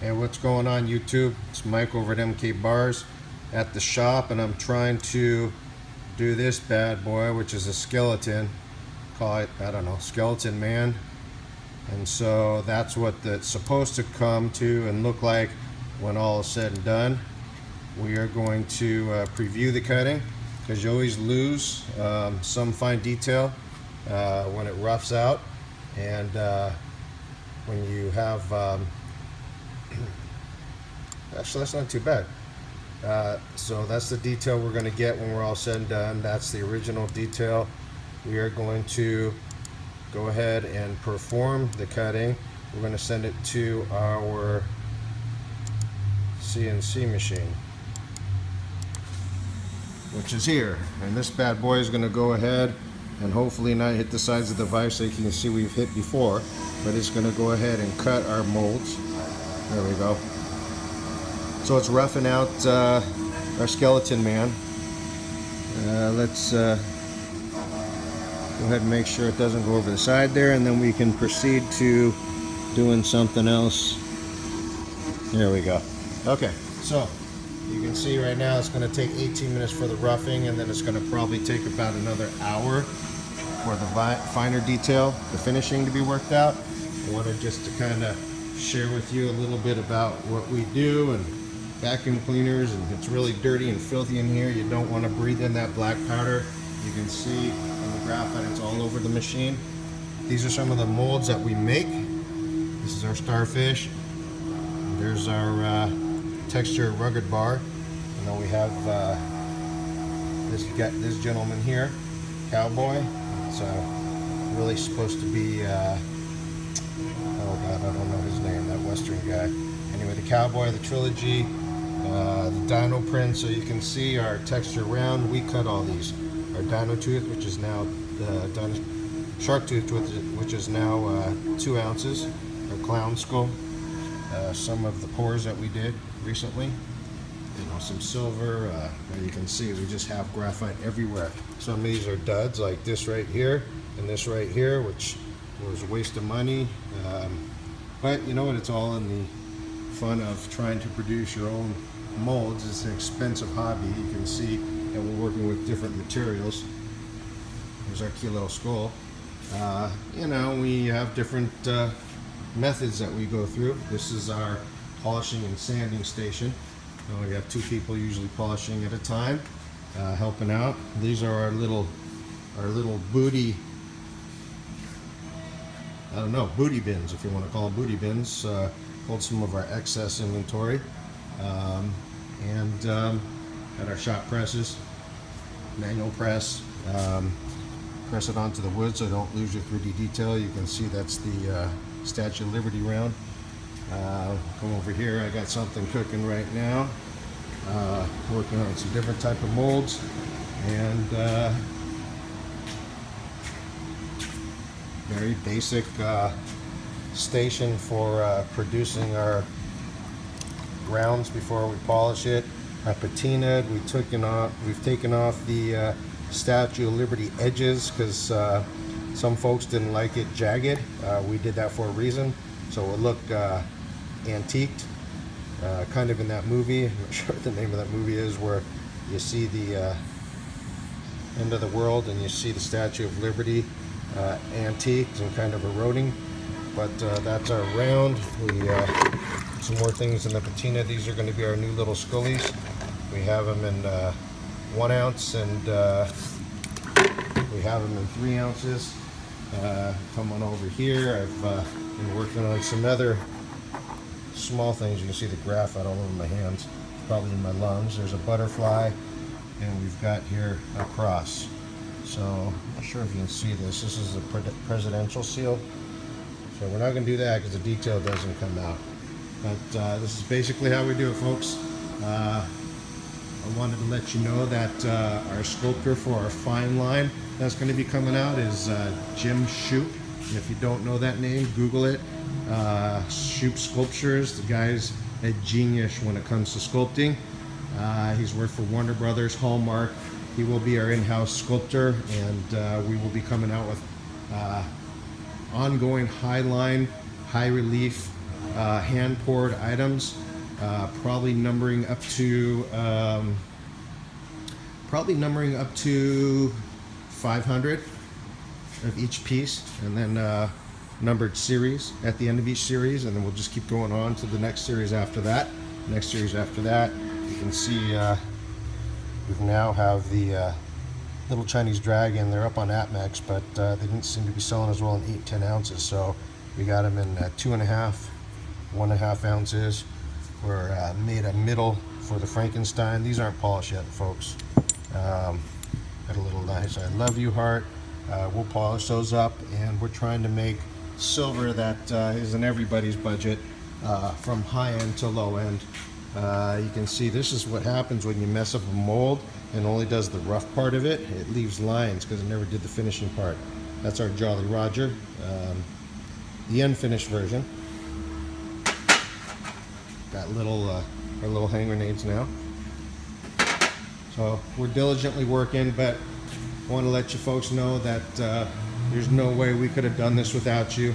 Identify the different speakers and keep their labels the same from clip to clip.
Speaker 1: Hey, what's going on YouTube? It's Mike over at MK Bars at the shop, and I'm trying to do this bad boy, which is a skeleton. Call it, I don't know, skeleton man. And so that's what it's supposed to come to and look like when all is said and done. We are going to preview the cutting, because you always lose some fine detail when it roughs out, and when you have actually, that's not too bad. So that's the detail we're going to get when we're all said and done. That's the original detail. We are going to go ahead and perform the cutting. We're going to send it to our CNC machine, which is here. And this bad boy is going to go ahead and hopefully not hit the sides of the vise so you can see we've hit before, but it's going to go ahead and cut our molds. There we go. So it's roughing out our skeleton man. Let's go ahead and make sure it doesn't go over the side there, and then we can proceed to doing something else. There we go. Okay, so you can see right now it's going to take 18 minutes for the roughing, and then it's going to probably take about another hour for the finer detail, the finishing to be worked out. I wanted just to kind of share with you a little bit about what we do, and vacuum cleaners, and it's really dirty and filthy in here. You don't want to breathe in that black powder. You can see on the graphite it's all over the machine. These are some of the molds that we make. This is our starfish. There's our texture rugged bar, and then we have this gentleman here, cowboy. It's really supposed to be oh god, I don't know his name, that western guy. Anyway, the cowboy, the trilogy, the dino print. So you can see our texture round. We cut all these. Our dino tooth, which is now shark tooth, which is now 2 ounces. Our clown skull. Some of the pours that we did recently. You know, some silver. And you can see we just have graphite everywhere. Some of these are duds, like this right here and this right here, which was a waste of money. But you know what? It's all in the fun of trying to produce your own molds. It's an expensive hobby. You can see that we're working with different materials. There's our cute little skull. You know, we have different methods that we go through. This is our polishing and sanding station. We have 2 people usually polishing at a time, helping out. These are our little booty, I don't know, booty bins, if you want to call them booty bins. Hold some of our excess inventory, and at our shop presses, manual press, press it onto the wood so don't lose your 3D detail. You can see that's the Statue of Liberty round. Come over here, I got something cooking right now, working on some different type of molds, and very basic station for producing our grounds before we polish it. Our patina, we've taken off the Statue of Liberty edges because some folks didn't like it jagged. We did that for a reason, so it will look antiqued, kind of in that movie. I'm not sure what the name of that movie is, where you see the end of the world and you see the Statue of Liberty antiqued and kind of eroding. But that's our round. We some more things in the patina. These are going to be our new little scullies. We have them in 1 ounce, and we have them in 3 ounces. Come on over here. I've been working on some other small things. You can see the graphite all over my hands, probably in my lungs. There's a butterfly, and we've got here a cross. So I'm not sure if you can see this. This is a presidential seal. So we're not going to do that because the detail doesn't come out. But this is basically how we do it, folks. I wanted to let you know that our sculptor for our fine line that's going to be coming out is Jim Shoop. And if you don't know that name, Google it. Shoop Sculptures. The guy's a genius when it comes to sculpting. He's worked for Warner Brothers, Hallmark. He will be our in-house sculptor, and we will be coming out with ongoing high line, high relief hand poured items, probably numbering up to 500 of each piece, and then numbered series at the end of each series, and then we'll just keep going on to the next series after that. Next series after that, you can see we now have the little Chinese dragon. They're up on APMEX, but they didn't seem to be selling as well in 8-10 ounces, so we got them in 2.5, 1.5 ounces. We're made a middle for the Frankenstein. These aren't polished yet, folks. Got a little nice I love you heart. We'll polish those up, and we're trying to make silver that is in everybody's budget, from high end to low end. You can see this is what happens when you mess up a mold and only does the rough part of it. It leaves lines because it never did the finishing part. That's our Jolly Roger, the unfinished version. Got our little hand grenades now. So we're diligently working, but I want to let you folks know that there's no way we could have done this without you.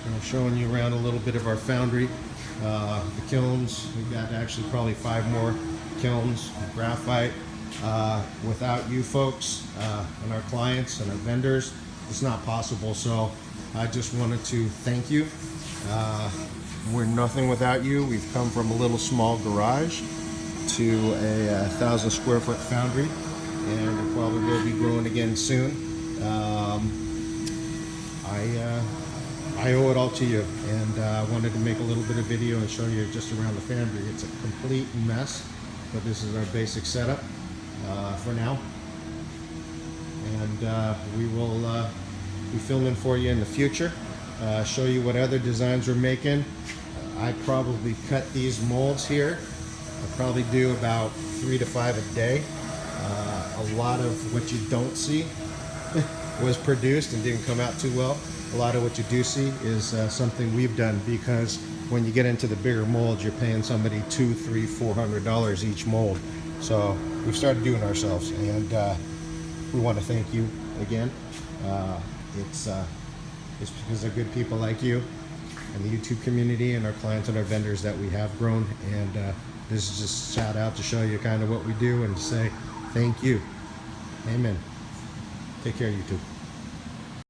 Speaker 1: I'm showing you around a little bit of our foundry, the kilns. We've got actually probably 5 more kilns, graphite. Without you folks and our clients and our vendors, it's not possible. So I just wanted to thank you. We're nothing without you. We've come from a little small garage to a 1,000 square foot foundry, and it probably will be growing again soon. I owe it all to you, and I wanted to make a little bit of video and show you just around the foundry. It's a complete mess, but this is our basic setup for now, and we will be filming for you in the future, show you what other designs we're making. I probably cut these molds here. I probably do about 3 to 5 a day. A lot of what you don't see was produced and didn't come out too well. A lot of what you do see is something we've done, because when you get into the bigger molds, you're paying somebody $200, $300, $400 each mold. So we've started doing ourselves, and we want to thank you again. It's because of good people like you and the YouTube community and our clients and our vendors that we have grown, and this is just a shout out to show you kind of what we do and to say thank you. Amen. Take care, YouTube.